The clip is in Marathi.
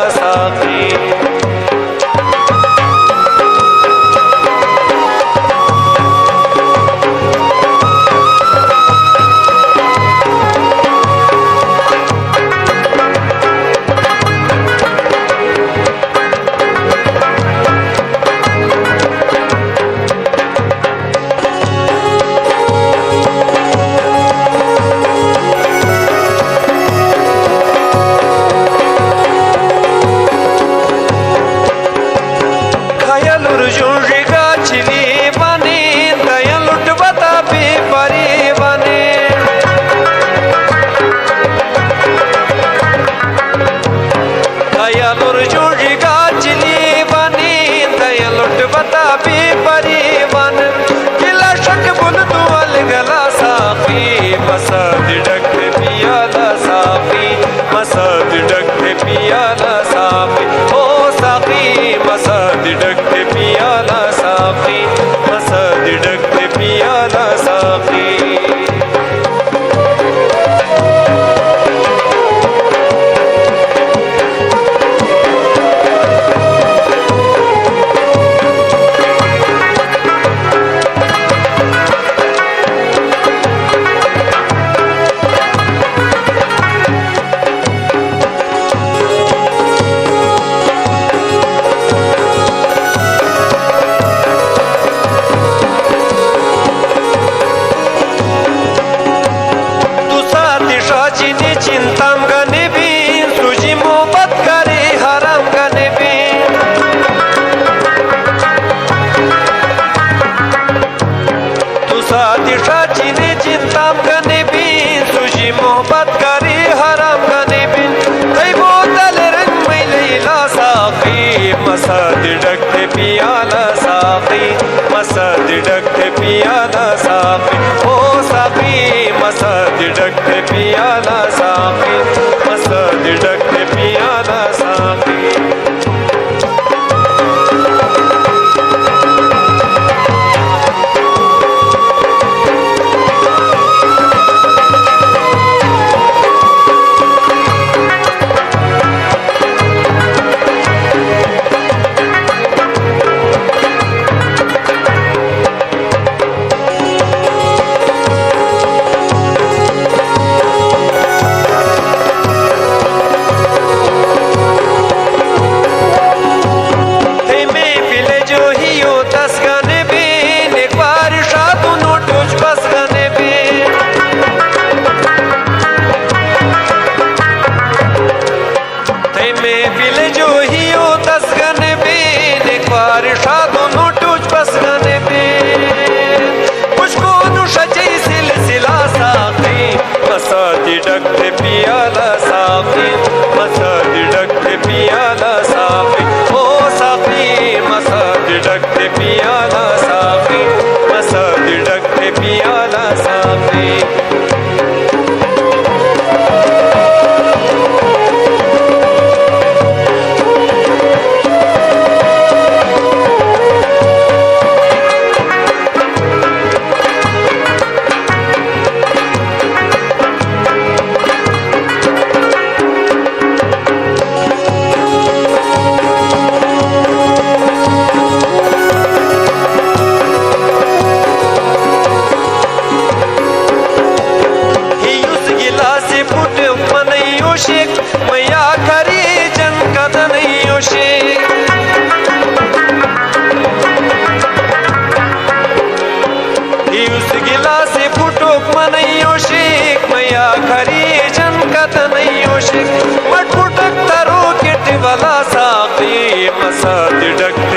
साकी मसद डक पियाला साकी मसद डक पियाला साकी ओ साकी मसद डक पियाला साकी मसद डक पियाला साकी चिंताम गने बीन तुझी मोहब्बत करे हराम गने बीन तू साथी ने चिंताम गने बीन तुझी मोहब्बत करे हराम गने बीन कई बोतल रंग में लैला साकी मसद डक पियाला साकी मसद डक पियाला साकी ओ साकी मसद डक पियाला साकी मसद डक पियाला साकी मसद डक पियाला साकी मसद डक पियाला साकी ओ साकी मसद डक पियाला साकी मसद डक पियाला साकी मैया खरी जन कदन योशिक उस गिला से फुटो मन योशिक मैया खरी जन कदन योशिक मट फुटक तरो किट वाला साकी मसद डक